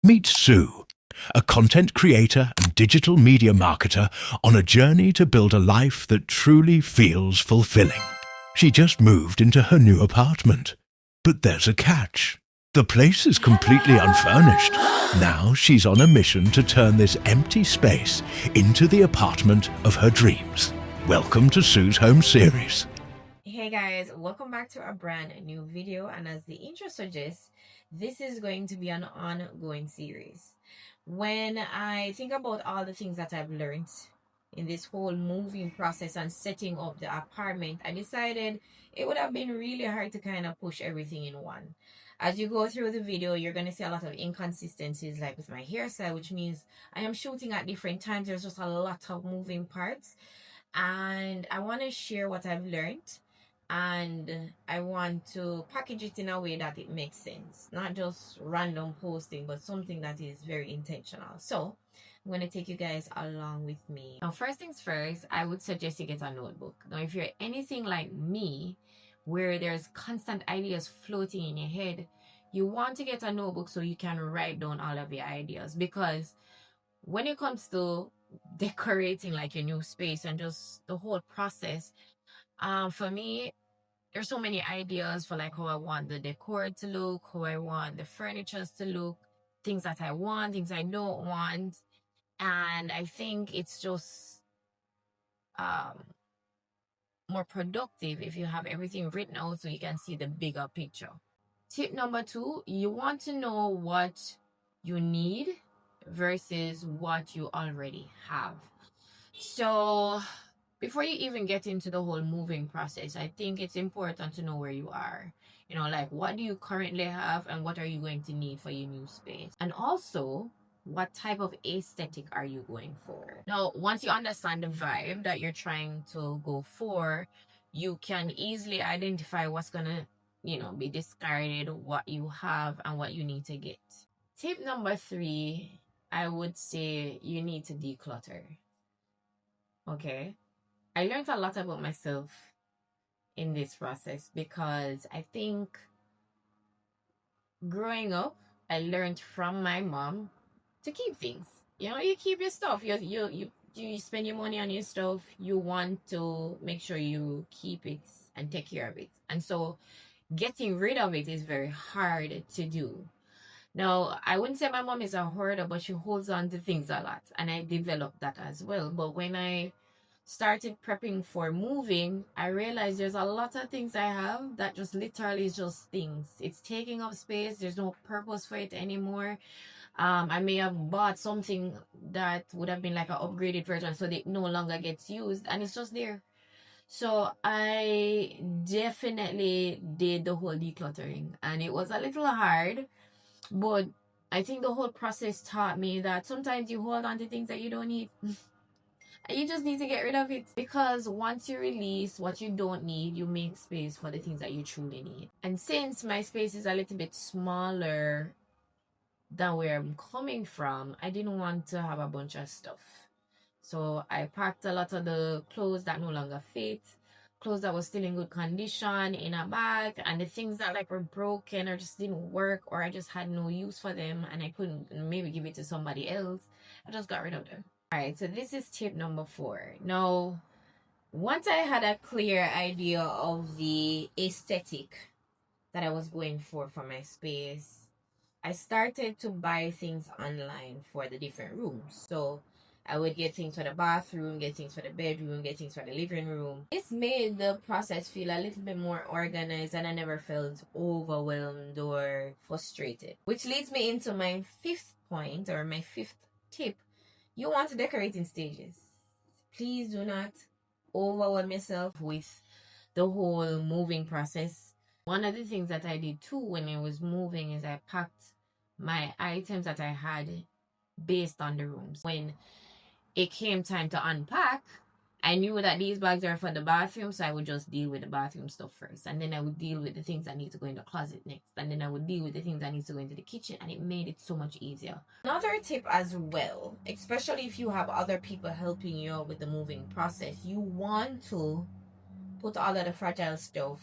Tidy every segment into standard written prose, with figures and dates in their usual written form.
Meet Sue, a content creator and digital media marketer on a journey to build a life that truly feels fulfilling. She just moved into her new apartment. But there's a catch. The place is completely unfurnished. Now she's on a mission to turn this empty space into the apartment of her dreams. Welcome to Sue's Home Series. Hey guys, welcome back to a brand new video, and as the intro suggests, this is going to be an ongoing series. When I think about all the things that I've learned in this whole moving process and setting up the apartment, I decided it would have been really hard to kind of push everything in one. As you go through the video, you're going to see a lot of inconsistencies, like with my hairstyle, which means I am shooting at different times. There's just a lot of moving parts, and I want to share what I've learned, and I want to package it in a way that it makes sense, not just random posting, but something that is very intentional. So I'm going to take you guys along with me. Now, first things first, I would suggest you get a notebook. Now, if you're anything like me, where there's constant ideas floating in your head, you want to get a notebook so you can write down all of your ideas, because when it comes to decorating like your new space and just the whole process, for me, there's so many ideas for like how I want the decor to look, how I want the furniture to look, things that I want, things I don't want. And I think it's just um more productive if you have everything written out so you can see the bigger picture. Tip number 2, you want to know what you need versus what you already have. So before you even get into the whole moving process, I think it's important to know where you are. You know, like, what do you currently have and what are you going to need for your new space? And also, what type of aesthetic are you going for? Now, once you understand the vibe that you're trying to go for, you can easily identify what's gonna, be discarded, what you have, and what you need to get. Tip number 3, I would say you need to declutter. Okay. I learned a lot about myself in this process, because I think growing up, I learned from my mom to keep things. You keep your stuff. You spend your money on your stuff. You want to make sure you keep it and take care of it. And so getting rid of it is very hard to do. Now, I wouldn't say my mom is a hoarder, but she holds on to things a lot. And I developed that as well. But when I started prepping for moving, I realized there's a lot of things I have that just literally is just things. It's taking up space. There's no purpose for it anymore. I may have bought something that would have been like an upgraded version, so it no longer gets used, and it's just there. So I definitely did the whole decluttering, and it was a little hard, but I think the whole process taught me that sometimes you hold on to things that you don't need. And you just need to get rid of it, because once you release what you don't need, you make space for the things that you truly need. And since my space is a little bit smaller than where I'm coming from, I didn't want to have a bunch of stuff. So I packed a lot of the clothes that no longer fit, clothes that were still in good condition in a bag, and the things that like were broken or just didn't work, or I just had no use for them and I couldn't maybe give it to somebody else, I just got rid of them. All right, so this is tip number 4. Now, once I had a clear idea of the aesthetic that I was going for my space, I started to buy things online for the different rooms. So I would get things for the bathroom, get things for the bedroom, get things for the living room. This made the process feel a little bit more organized, and I never felt overwhelmed or frustrated. Which leads me into my 5th point, or my 5th tip. You want to decorate in stages. Please do not overwhelm yourself with the whole moving process. One of the things that I did too when I was moving is I packed my items that I had based on the rooms. When it came time to unpack, I knew that these bags are for the bathroom, so I would just deal with the bathroom stuff first. And then I would deal with the things that need to go in the closet next. And then I would deal with the things that need to go into the kitchen. And it made it so much easier. Another tip as well, especially if you have other people helping you out with the moving process, you want to put all of the fragile stuff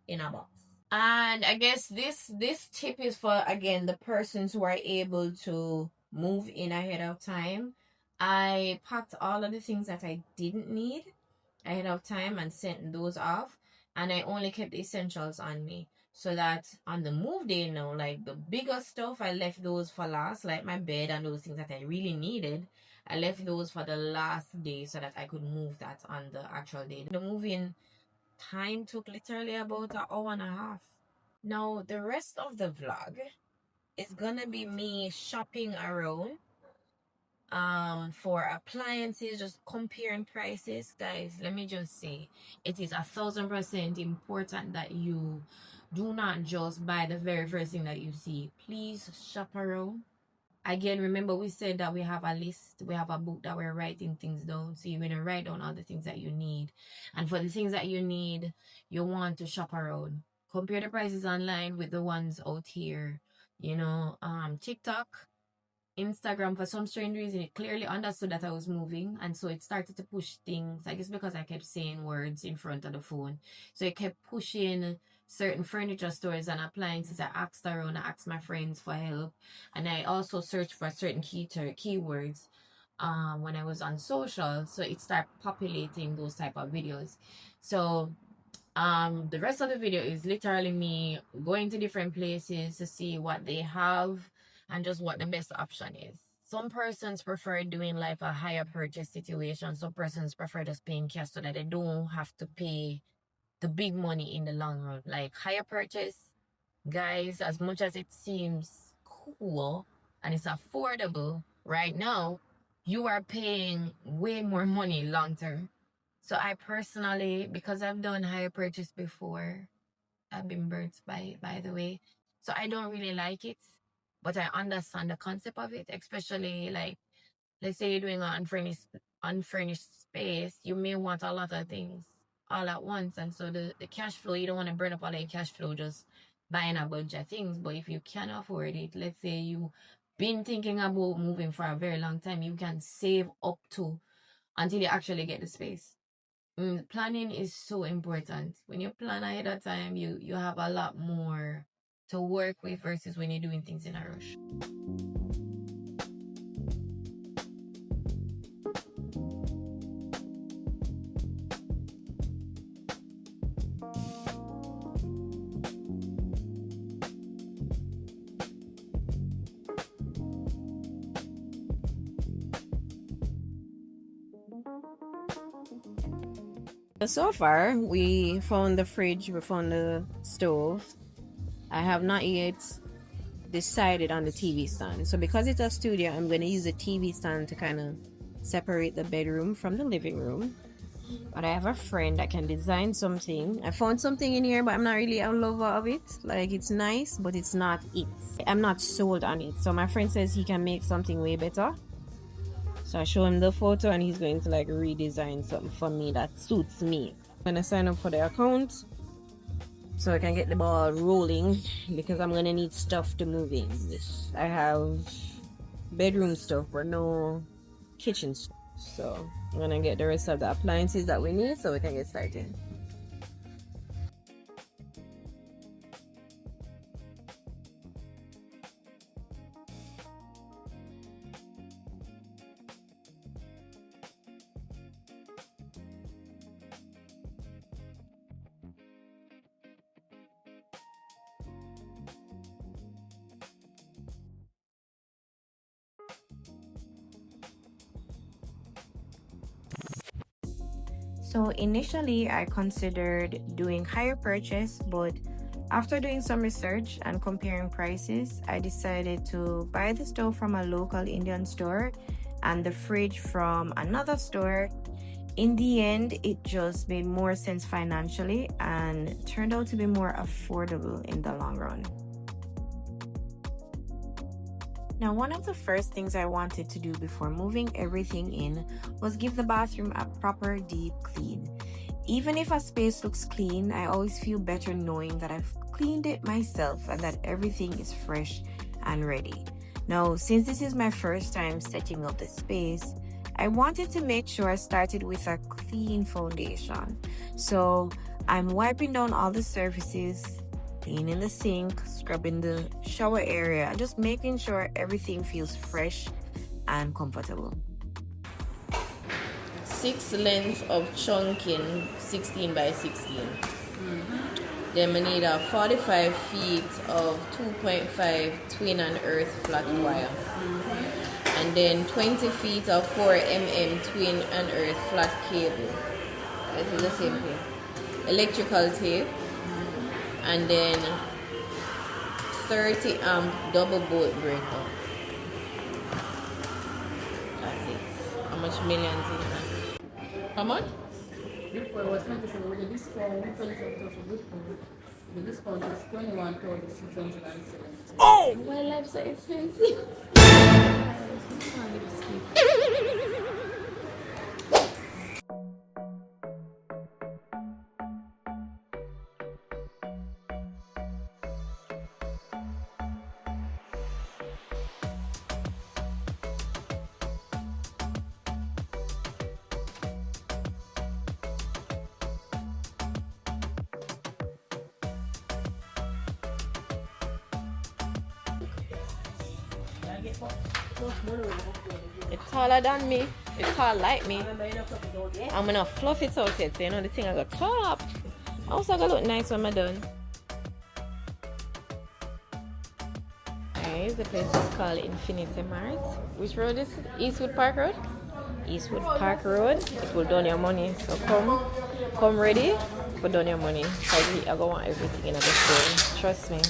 in a box. And I guess this tip is for, again, the persons who are able to move in ahead of time. I packed all of the things that I didn't need ahead of time and sent those off, and I only kept the essentials on me, so that on the move day, like the bigger stuff, I left those for last, like my bed and those things that I really needed. I left those for the last day so that I could move that on the actual day. The moving time took literally about an hour and a half. Now, the rest of the vlog is gonna be me shopping around for appliances, just comparing prices. Guys, let me just say, it is 1,000% important that you do not just buy the very first thing that you see. Please shop around. Again, remember we said that we have a list, we have a book that we're writing things down. So you're gonna write down all the things that you need. And for the things that you need, you want to shop around. Compare the prices online with the ones out here. TikTok, Instagram, for some strange reason, it clearly understood that I was moving, and so it started to push things. I guess because I kept saying words in front of the phone, so it kept pushing certain furniture stores and appliances. I asked around, I asked my friends for help, and I also searched for certain keywords when I was on social, so it started populating those type of videos. So the rest of the video is literally me going to different places to see what they have and just what the best option is. Some persons prefer doing like a higher purchase situation. Some persons prefer just paying cash so that they don't have to pay the big money in the long run. Like higher purchase, guys, as much as it seems cool and it's affordable right now, you are paying way more money long term. So I personally, because I've done higher purchase before, I've been burnt by the way. So I don't really like it, but I understand the concept of it, especially like, let's say you're doing an unfurnished space, you may want a lot of things all at once. And so the cash flow, you don't want to burn up all your cash flow just buying a bunch of things. But if you can afford it, let's say you been thinking about moving for a very long time, you can save up to until you actually get the space. Planning is so important. When you plan ahead of time, you have a lot more to work with versus when you're doing things in a rush. So far, we found the fridge, we found the stove. I have not yet decided on the TV stand. So because it's a studio, I'm going to use the TV stand to kind of separate the bedroom from the living room. But I have a friend that can design something. I found something in here, but I'm not really a lover of it. Like, it's nice, but it's not it. I'm not sold on it. So my friend says he can make something way better. So I show him the photo and he's going to like redesign something for me that suits me. I'm going to sign up for the account so I can get the ball rolling, because I'm going to need stuff to move in. I have bedroom stuff but no kitchen stuff. So I'm going to get the rest of the appliances that we need so we can get started. So initially I considered doing higher purchase, but after doing some research and comparing prices, I decided to buy the stove from a local Indian store and the fridge from another store. In the end, it just made more sense financially and turned out to be more affordable in the long run. Now, one of the first things I wanted to do before moving everything in was give the bathroom a proper deep clean. Even if a space looks clean, I always feel better knowing that I've cleaned it myself and that everything is fresh and ready. Now, since this is my first time setting up the space, I wanted to make sure I started with a clean foundation. So I'm wiping down all the surfaces, cleaning the sink, scrubbing the shower area, and just making sure everything feels fresh and comfortable. 6 length of chunking 16 by 16. Then we need a 45 feet of 2.5 twin and earth flat wire. And then 20 feet of 4 mm twin and earth flat cable. This is the same thing. Electrical tape. And then 30 amp double bolt breaker. That's it. How much millions is that? How much? Before was 27 with the discount, 27,000 Bitcoin. The discount is 21,670. Oh! Why life so expensive? It's taller than me. It's tall like me. I'm gonna fluff it out yet, so you know the thing I got top. Also gonna look nice when I'm done. Alright, the place is called Infinity Mart. Which road is it? Eastwood Park Road? Eastwood Park Road. It will done your money. So come ready for done your money. I go want everything in the store. Trust me.